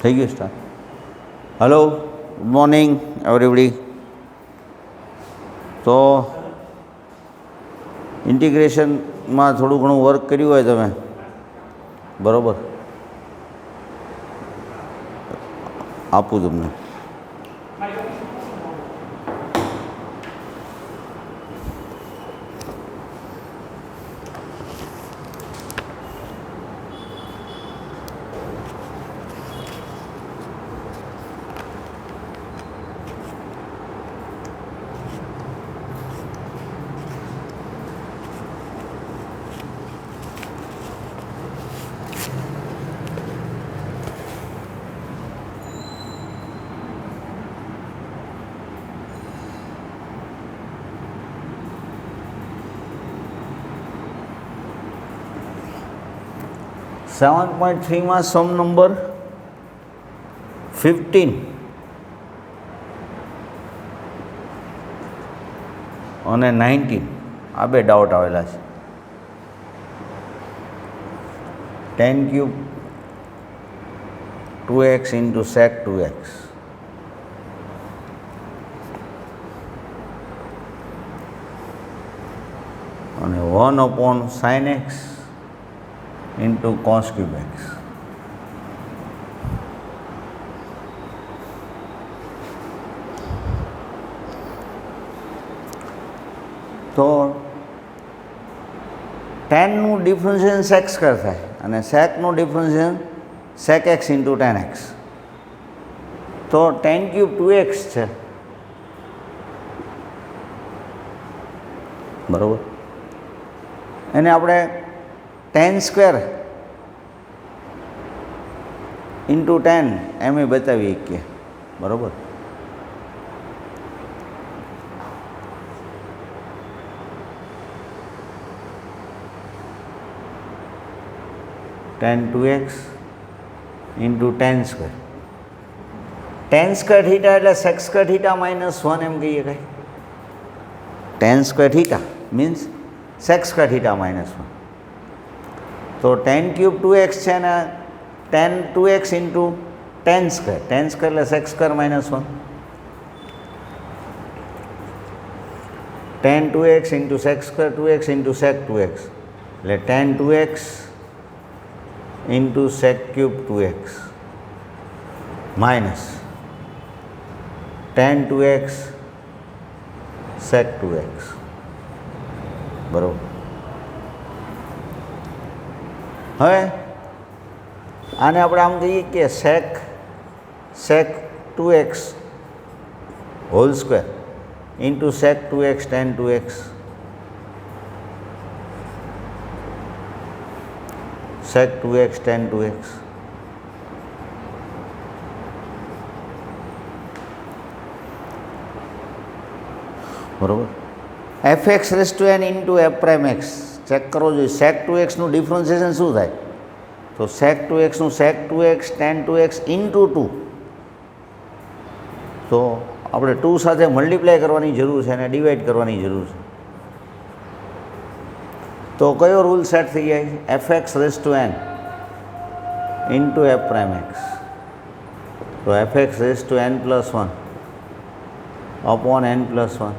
થઈ ગયું start. Hello, good morning everybody. તો ઇન્ટિગ્રેશનમાં થોડું ઘણું વર્ક કર્યું હોય તમે, બરાબર, આપું તમને. સેવન પોઈન્ટ થ્રીમાં સમ નંબર 15 અને 19 આ બે ડાઉટ આવેલા છે. 10 cube 2x into sec 2x અને 1 upon sin x into cos cube x. તો ટેનનું ડિફરન્શિએશન સેક સ્ક્વેર થાય અને સેકનું differentiation sec X into tan X. તો ટેન ક્યુબ 2x છે, બરાબર. એને આપણે ટેન સ્ક્વેર ઇન્ટુ 10 એમ એ બતાવી શકીએ, બરાબર. Tan 2x into 10 square. 10 square theta એટલે સેક સ્ક્વેર થીટા -1 એમ કહીએ કાંઈ. 10 square theta means sec square theta -1. તો 10 ક્યુબ 2x છે ને 10 2x ઇન્ટુ 10 સ્ક્વેર. 10 સ્ક્વેર એટલે sec square -1. 10 2x into sec square 2x into sec 2x એટલે 10 2x into sec cube 2x minus 10 2x સેક 2x, બરાબર. હવે આને આપણે આમ કહીએ કે sec 2x whole square into sec 2x 10 2x સેક 2x 10 2x. બરાબર. F x raise to n into F prime x check કરવો જોઈએ. સેક 2xનું ડિફરન્શિએશન શું થાય? તો સેક 2xનું સેક 2x 10 2x ઇન્ટુ 2. તો આપણે 2 સાથે મલ્ટીપ્લાય કરવાની જરૂર છે અને ડિવાઈડ કરવાની જરૂર છે. તો કયો રૂલ સેટ થઈ જાય? F x raise to n into F prime x. તો F x raise to n plus 1 upon n plus 1.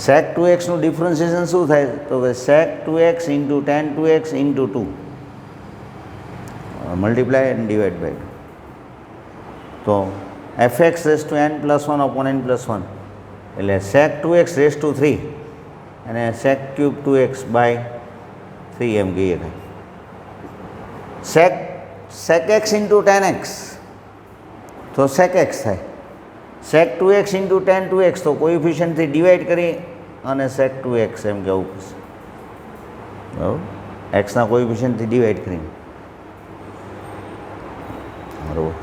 Sec 2xનું ડિફરન્શિએશન શું થાય? તો કે sec 2x into 10 2x into 2 multiply and divide by 2. તો F x raise to n plus 1 upon n plus 1 એટલે સેક 2x raise to 3 અને સેક cube 2x by 3 એમ કહીએ. સેક X into 10x તો સેક એક્સ થાય. સેક 2x ઇન્ટુ 10 2x તો કોએફિશિયન્ટથી divide કરી અને સેક 2x એમ કહેવું પડશે, બરાબર. એક્સના કોએફિશિયન્ટથી ડિવાઈડ કરીને, બરાબર.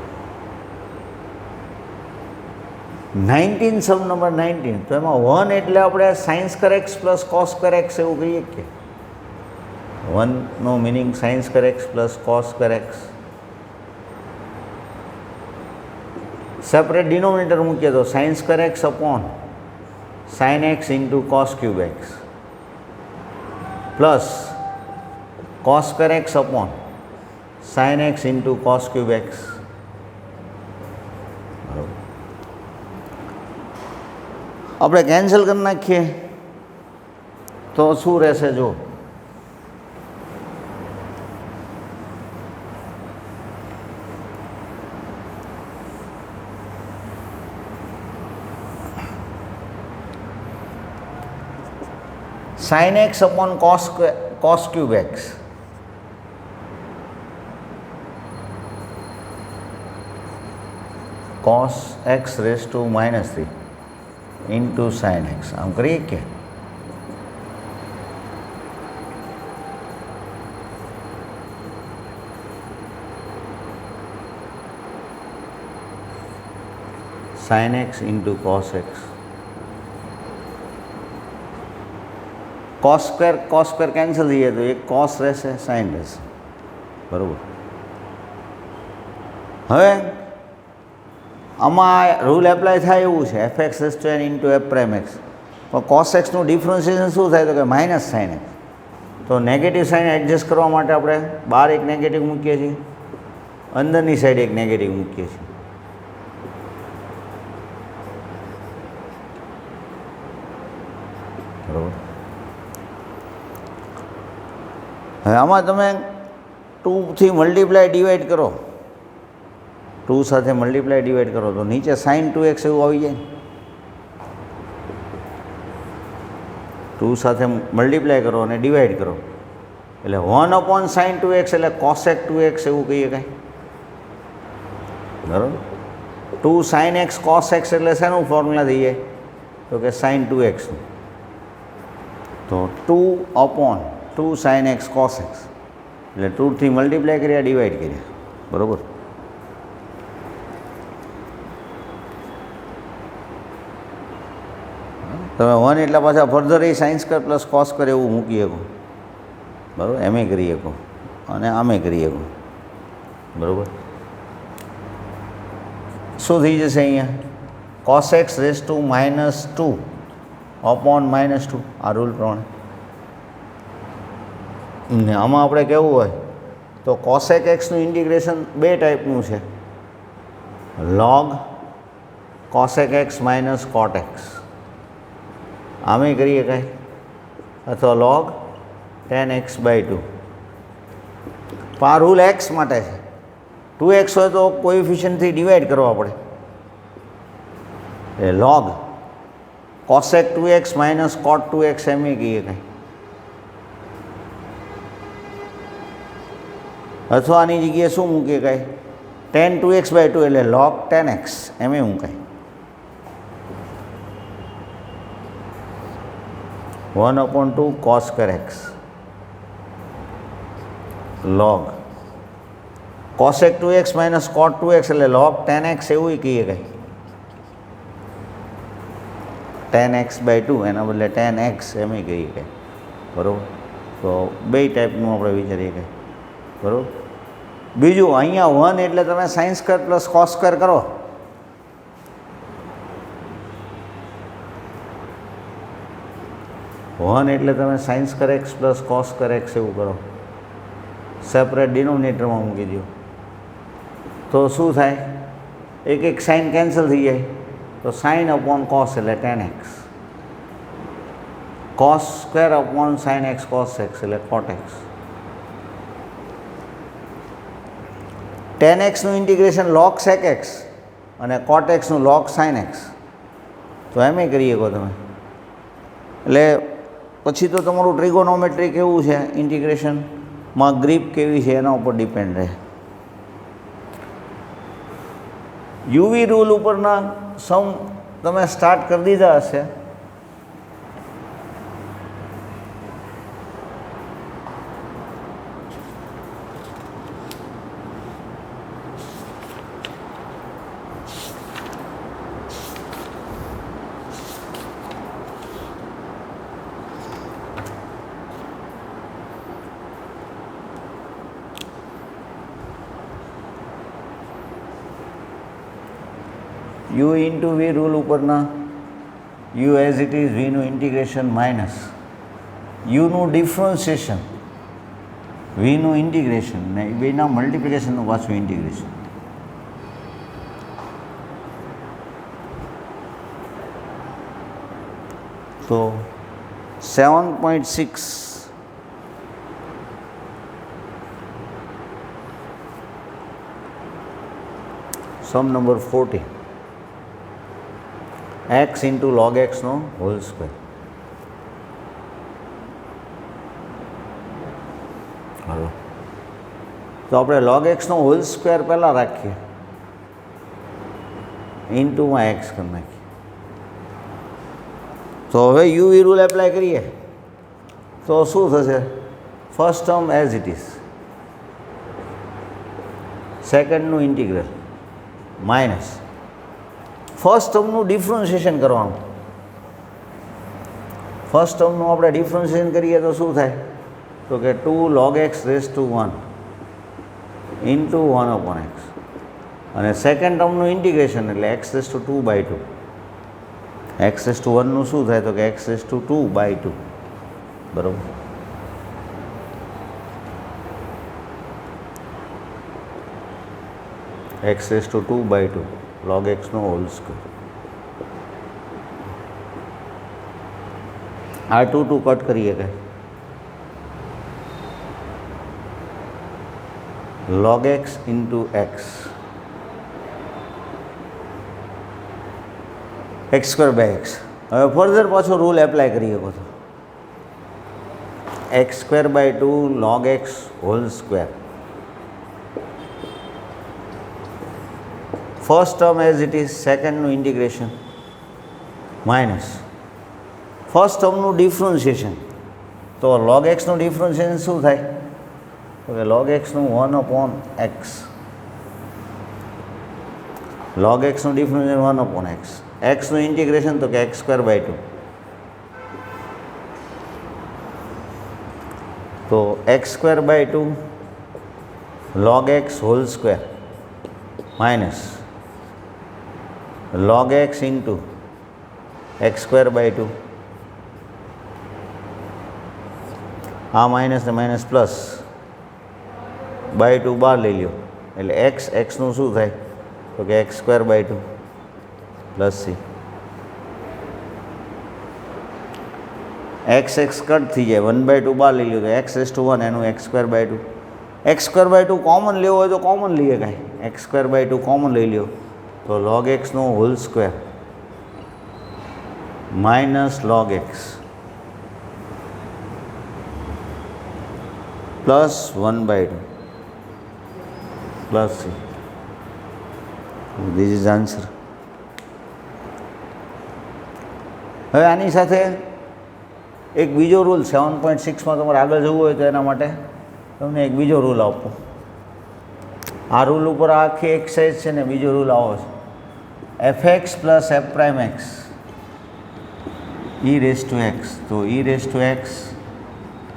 19 સમ નંબર 19. તો એમાં 1 એટલે આપણે sine square X plus cos square X એવું કહીએ કે 1નો meaning sine square X plus cos square X. Separate denominator મૂકીએ તો sine square X upon sine X into cos cube X plus cos square x upon sine X into cos cube X. બરાબર. આપણે cancel કરી નાખીએ તો શું રહેશે જો. sin x upon cos cube x. cos x raised to -3 into sin x. આમ કરીએ કે sin x into cos x. cos square cancel થઈ જાય તો એક cos રહેશે, sin રહેશે. બરાબર. હવે આમાં રૂલ એપ્લાય થાય એવું છે f x raise to n into F prime x. પણ કોસ એક્સનું ડિફરન્સિએશન શું થાય તો કે માઇનસ સાઇન એક્સ. તો નેગેટિવ સાઇન એડજસ્ટ કરવા માટે આપણે બહાર એક નેગેટિવ મૂકીએ છીએ, અંદરની સાઈડ એક નેગેટિવ મૂકીએ છીએ. બરાબર. હવે આમાં તમે 2થી મલ્ટીપ્લાય ડિવાઈડ કરો, 2 સાથે મલ્ટીપ્લાય ડિવાઈડ કરો તો નીચે sin 2x એવું આવી જાય. 2 સાથે મલ્ટીપ્લાય કરો અને ડિવાઈડ કરો એટલે 1/sin 2x એટલે cosec 2x એવું કહીએ કાંઈ. બરાબર. 2 sin x cos x એટલે શેનું ફોર્મ્યુલા થઈ જાય તો કે sin 2x. તો 2/2 sin x cos x એટલે 2થી મલ્ટીપ્લાય કર્યા, ડિવાઈડ કર્યા. બરાબર. તમે 1 એટલા પાછા ફર્ધર એ sine square plus cos square એવું મૂકી શકો. બરાબર. એમે કરી શકો અને આમે કરી શકો. બરાબર. શું થઈ જશે અહીંયા cos x raise to -2 upon -2 આ રૂલ પ્રમાણે. ને આમાં આપણે કહેવું હોય તો cosec xનું ઇન્ટિગ્રેશન બે ટાઈપનું છે, log cosec x minus cot x. આમે કરીએ કાંઈ અથવા log tan x/2. આ રૂલ એક્સ માટે છે. 2x હોય તો કોએફિશિયન્ટથી ડિવાઈડ કરવા પડે એ log cosec 2x minus cot 2x એમ કહીએ કાંઈ. અથવા આની જગ્યાએ શું મૂકીએ કાંઈ tan 2x/2 એટલે log tan x એમ મૂકાય. 1/2 cos square x log cosec 2x minus cot 2x એટલે log tan x એવું કહીએ કાંઈ. tan x/2 એના બદલે tan x એમ કહીએ કાંઈ. બરાબર. તો બે ટાઈપનું આપણે વિચારીએ કાંઈ. બરાબર. બીજું અહીંયા 1 એટલે તમે sign square plus cos square કરો. વન એટલે તમે sign square X plus cos square X એવું કરો, સેપરેટ ડિનોમિનેટરમાં મૂકી દો તો શું થાય એક એક સાઇન કેન્સલ થઈ જાય. તો સાઇન અપોન કોસ એટલે tan x, cos square upon sine X cos X એટલે કોટ એક્સ. tan xનું ઇન્ટિગ્રેશન log sec x અને cot xનું log sin x. તો એમ કરી શકો તમે. એટલે પછી તો તમારું ટ્રિગોનોમેટ્રી કેવું છે ઇન્ટિગ્રેશનમાં ગ્રીપ કેવી છે એના ઉપર ડિપેન્ડ રહે. યુવી રૂલ ઉપરના સમ તમે સ્ટાર્ટ કરી દીધા હશે. u ઇન્ટુ વી રૂલ ઉપરના u એઝ ઇટ ઇઝ વીનું ઇન્ટિગ્રેશન માઇનસ યુનું ડિફરન્સિએશન વીનું ઇન્ટિગ્રેશન ને બેના મલ્ટિપ્લિકેશનનું પાછું ઇન્ટિગ્રેશન. તો 7.6 sum number 40 x into log x નો હોલ સ્ક્વેર. હાલો, તો આપણે log x નો હોલ સ્ક્વેર પહેલાં રાખીએ, ઇન્ટુમાં x કરી નાખીએ. તો હવે યુ વી રૂલ એપ્લાય કરીએ તો શું થશે? First term as it is, સેકન્ડનું ઇન્ટિગ્રલ માઇનસ ફર્સ્ટ ટર્મનું ડિફરન્શિએશન કરવાનું. ફર્સ્ટ ટર્મનું આપણે ડિફરન્શિએશન કરીએ તો શું થાય? તો કે 2 log x raise to 1 into 1/x, અને સેકન્ડ ટર્મનું ઇન્ટિગ્રેશન એટલે x raise to 2/2. x raise to 1નું શું થાય? તો કે x રેઝ ટુ 2/2. બરાબર. x raise to 2/2 log x નો હોલ સ્ક્વેર. આ 2 કટ કરીએ કે log x into x, x²/x. હવે ફર્ધર પાછો રૂલ એપ્લાય કરીએ તો x²/2 log x whole square. First term as it is, સેકન્ડનું ઇન્ટિગ્રેશન માઇનસ ફર્સ્ટ ટર્મનું ડિફરન્શિએશન. તો log x નું ડિફરન્શિએશન શું થાય? તો કે log x નું 1/x, log x નું ડિફરન્શિએશન 1/x, x નું ઇન્ટિગ્રેશન તો કે x²/2. તો x²/2 log x whole square minus log x into x²/2. આ માઇનસ ને માઇનસ પ્લસ બાય 2 બહાર લઈ લો એટલે એક્સનું શું થાય? તો કે x²/2 plus c. x cut થઈ જાય, 1/2 બહાર લઈ લો તો x રેઝ ટુ 1 એનું x²/2. x²/2 કોમન લેવો હોય તો કોમન લઈએ, કાંઈ x²/2 કોમન લઈ લ્યો તો log x નો whole square minus log x plus 1/2 plus c. This is answer. હવે આની સાથે એક બીજો રૂલ 7.6માં તમારે આગળ જવું હોય તો એના માટે તમને એક બીજો રૂલ આપો. આ રૂલ ઉપર આખી એક્સરસાઇઝ છે ને બીજો રૂલ આવો છે, fx plus f'(x) e raise to x. તો e raise to x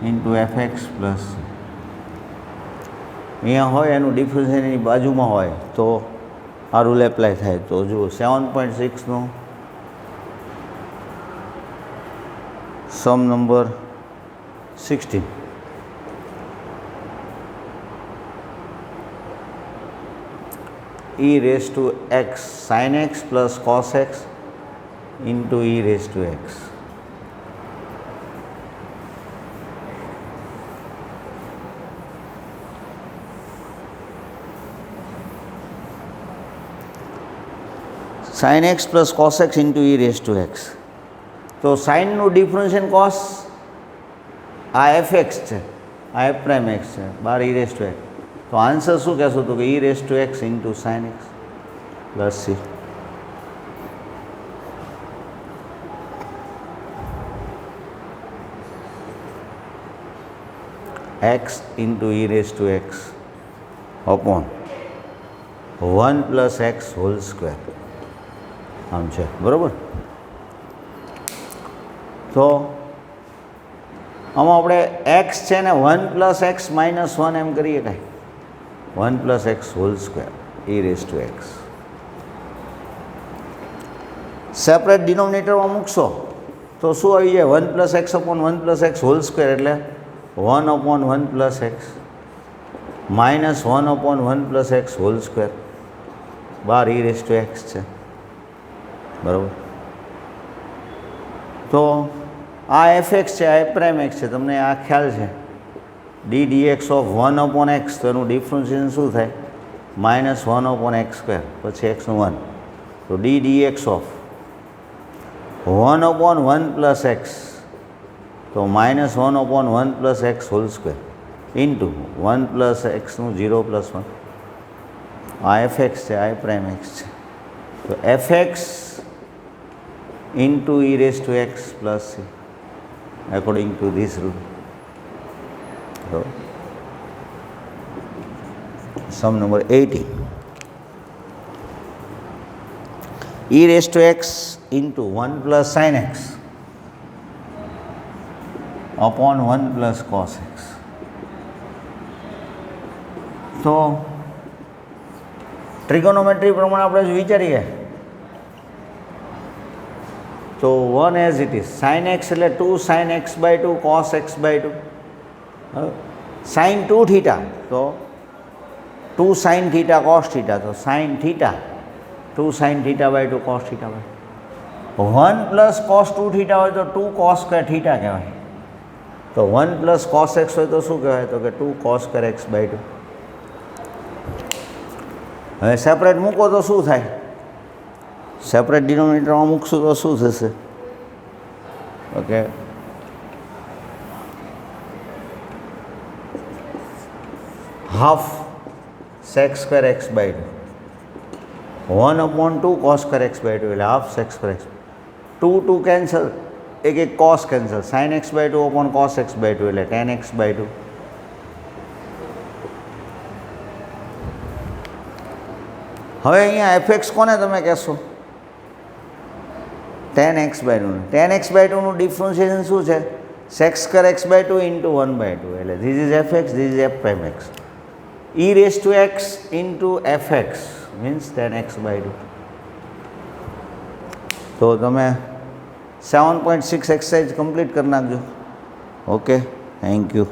into fx plus અહીંયા હોય એનું ડિફરન્શિએશન એની બાજુમાં હોય તો આ રૂલ એપ્લાય થાય. તો જુઓ 7.6નો sum number 16. e raise to x sin x plus cos x into e raise to x. sin x plus cos x into e raise to x. તો સાઇનનું ડિફરન્શિએશન કોસ આ fx છે, આ f'(x) છે, બાર e રેઝ ટુ x. તો answer શું કહેશો? તો કે e raise to x into sin x plus c. x into e raise to x upon 1 plus x whole square. આમ છે, બરાબર. તો આમાં આપણે x છે ને 1 પ્લસ x માઇનસ 1 એમ કરીએ, કાંઈ 1 plus x whole square e raise to x. Separate ડિનોમિનેટરમાં મૂકશો તો શું આવી જાય? 1 plus x upon 1 plus x whole square એટલે 1/1 plus x -1/1 + x whole square બાર e⁻x છે, બરાબર. તો આ fx છે, આ f'(x) છે, તમને આ ખ્યાલ છે. d dx ઓફ 1/x, તો એનું ડિફરન્શિએશન શું થાય? -1/x², પછી x નું 1. તો d dx ઓફ 1/1 + x, તો -1/1 + x whole square into 1 + x નું 0 + 1. આ fx છે, આ f'(x) છે. તો fx into e⁻x plus c according to this rule. So, sum number 80. e⁻x into 1 plus sin x upon 1 plus cos x. તો trigonometry પ્રમાણે આપણે જો વિચારીએ તો 1 as it is sin x એટલે 2 sin x/2 cos x/2. sin 2θ તો 2 sin θ cos θ, તો sin θ 2 sin θ/2 cos θ/2. 1 plus cos 2θ હોય તો 2 cos સ્ક્વેર θ કહેવાય. તો 1 પ્લસ cos x હોય તો શું કહેવાય? તો કે 2 cos સ્ક્વેર x/2. હવે સેપરેટ મૂકો તો શું થાય? સેપરેટ ડિનોમિનેટરમાં મૂકશું તો શું થશે? Okay, half sec square x/2, 1/2 cos square x/2 એટલે half sec square x. 2 cancel, એક cos cancel, sin x/2 upon cos x/2 એટલે tan x/2. હવે અહીંયા fx કોને તમે કહેશો? tan x/2. tan x/2નું ડિફરન્શિએશન શું છે? sec સ્ક્વેર x/2 into 1/2 એટલે this is fx, this is f'(x). e⁻x into fx means tan x/2. તો તમે 7.6 એક્સરસાઇઝ કમ્પ્લીટ કરી નાખજો. Okay, thank you.